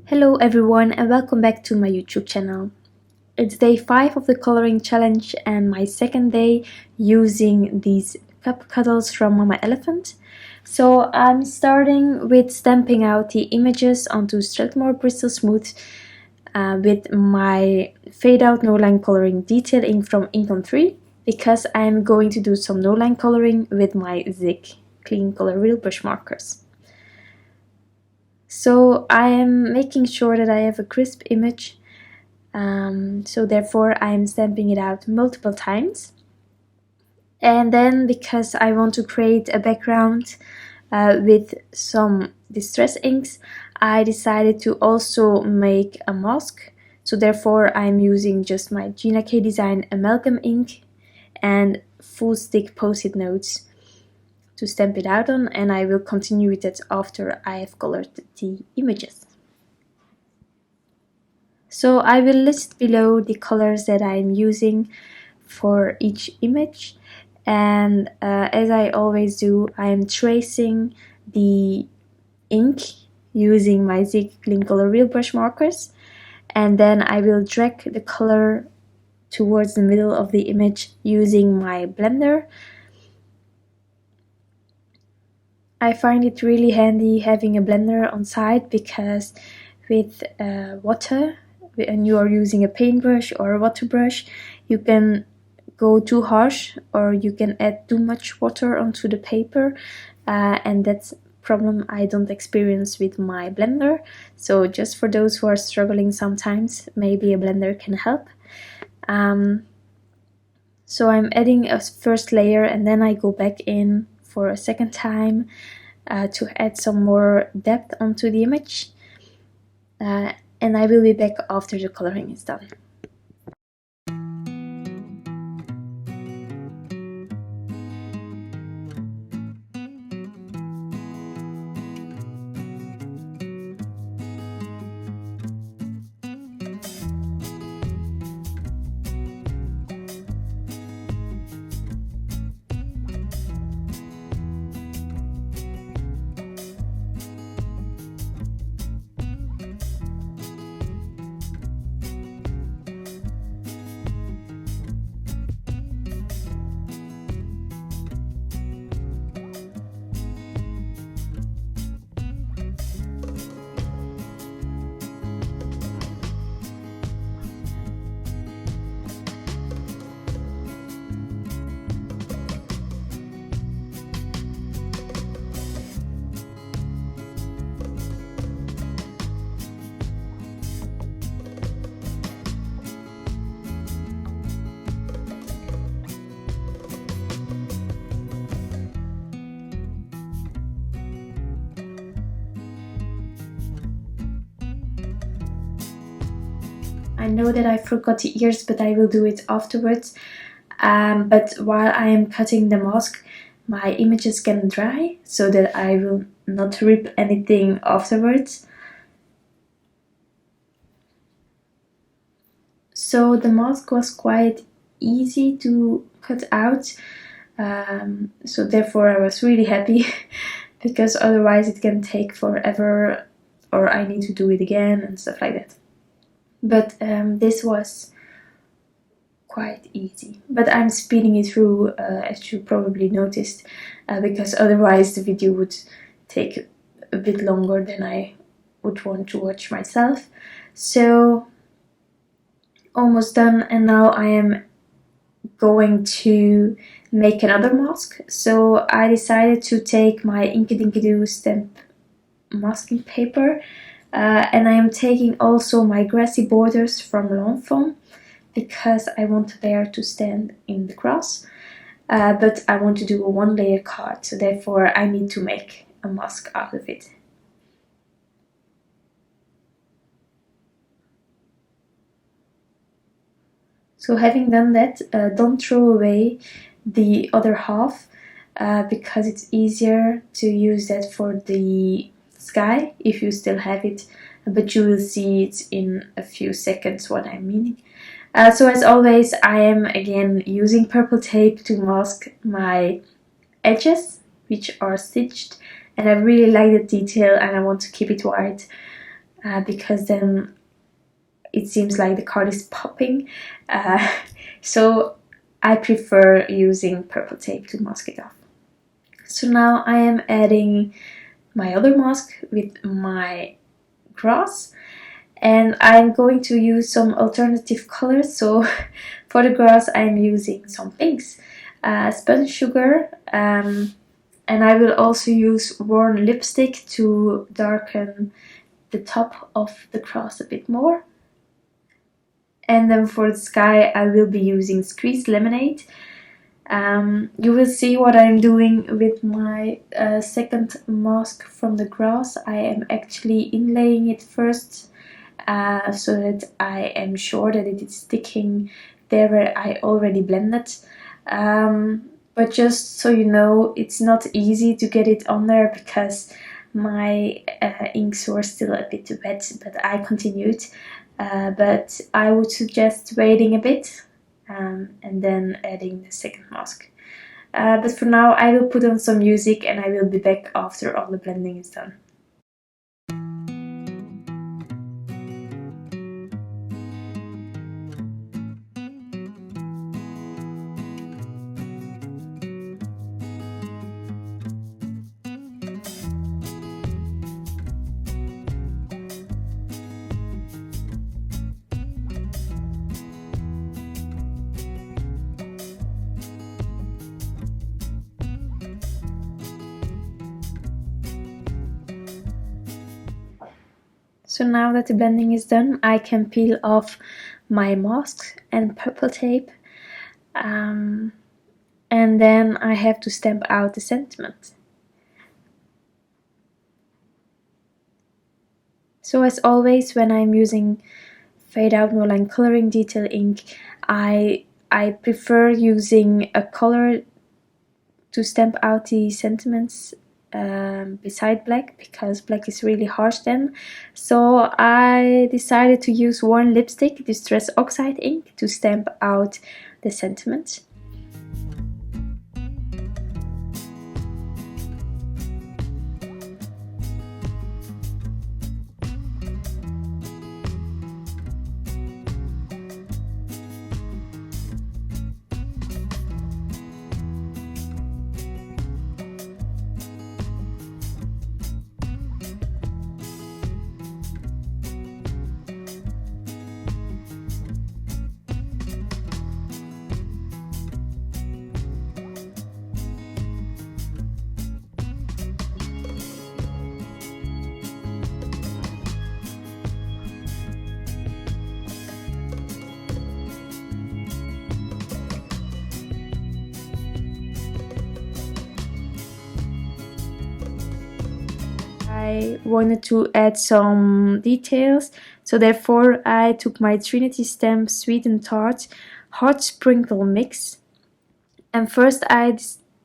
Hello everyone and welcome back to my YouTube channel. It's day 5 of the coloring challenge and my second day using these Cub Cuddles from Mama Elephant. So I'm starting with stamping out the images onto Strathmore Bristol Smooth with my fade out no line coloring detail ink from Ink on 3 because I'm going to do some no line coloring with my Zig Clean Color Wheel brush markers. So I am making sure that I have a crisp image, so therefore I am stamping it out multiple times. And then because I want to create a background with some distress inks, I decided to also make a mask. So therefore I'm using just my Gina K Design Amalgam ink and full stick post-it notes to stamp it out on, and I will continue with that after I have colored the images. So I will list below the colors that I am using for each image, and as I always do, I am tracing the ink using my Zig Clean Color Wheel brush markers, and then I will drag the color towards the middle of the image using my blender. I find it really handy having a blender on site because with water, and you are using a paintbrush or a water brush, you can go too harsh or you can add too much water onto the paper, and that's a problem I don't experience with my blender. So just for those who are struggling sometimes, maybe a blender can help. So I'm adding a first layer and then I go back in for a second time to add some more depth onto the image, and I will be back after the coloring is done. I know that I forgot the ears, but I will do it afterwards. But while I am cutting the mask, my images can dry so that I will not rip anything afterwards. So the mask was quite easy to cut out, so therefore I was really happy because otherwise it can take forever or I need to do it again and stuff like that. But this was quite easy. But I'm speeding it through, as you probably noticed, because otherwise the video would take a bit longer than I would want to watch myself. So almost done, and now I am going to make another mask. So I decided to take my Inkadinkado stamp masking paper, and I am taking also my Grassy borders from Fawn because I want the bear to stand in the grass, but I want to do a 1-layer card, so therefore I need to make a mask out of it. So having done that, don't throw away the other half because it's easier to use that for the sky if you still have it, but you will see it in a few seconds what I'm meaning. So as always, I am again using purple tape to mask my edges, which are stitched, and I really like the detail and I want to keep it white. because then it seems like the card is popping. So I prefer using purple tape to mask it off. So now I am adding my other mask with my grass, and I'm going to use some alternative colors. So for the grass I'm using some pinks, spun sugar, and I will also use worn lipstick to darken the top of the grass a bit more. And then for the sky I will be using squeezed lemonade. You will see what I'm doing with my second mask from the grass. I am actually inlaying it first, so that I am sure that it is sticking there where I already blended. But just so you know, it's not easy to get it on there because my inks were still a bit wet, but I continued. But I would suggest waiting a bit and then adding the second mask. But for now I will put on some music and I will be back after all the blending is done. So now that the blending is done, I can peel off my mask and purple tape, and then I have to stamp out the sentiment. So as always, when I'm using fade out Noline coloring detail ink, I prefer using a color to stamp out the sentiments beside black, because black is really harsh then. So I decided to use worn lipstick, Distress Oxide ink, to stamp out the sentiments. I wanted to add some details, so therefore I took my Trinity stamp Sweet-N-Tart Hot Sprinkle Mix, and first I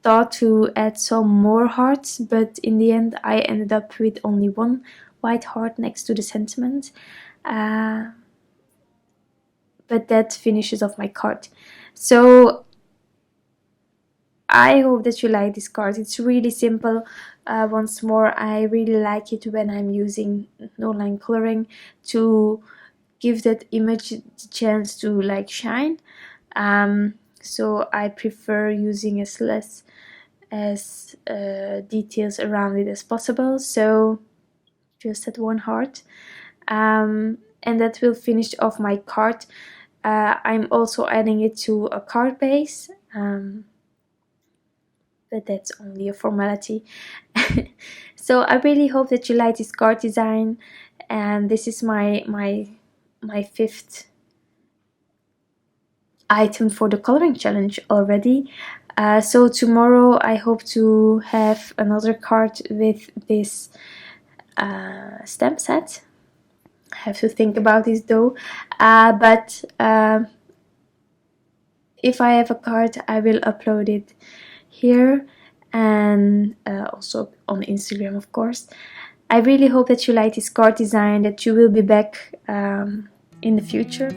thought to add some more hearts, but in the end I ended up with only one white heart next to the sentiment, but that finishes off my card. So I hope that you like this card. It's really simple. Once more, I really like it when I'm using Noline coloring to give that image the chance to like shine. So I prefer using as less as details around it as possible. So just at one heart, and that will finish off my card. I'm also adding it to a card base. But that's only a formality. So I really hope that you like this card design, and this is my fifth item for the coloring challenge already. So tomorrow I hope to have another card with this stamp set. I have to think about this though, but if I have a card I will upload it here, and also on Instagram, of course. I really hope that you like this card design, that you will be back in the future.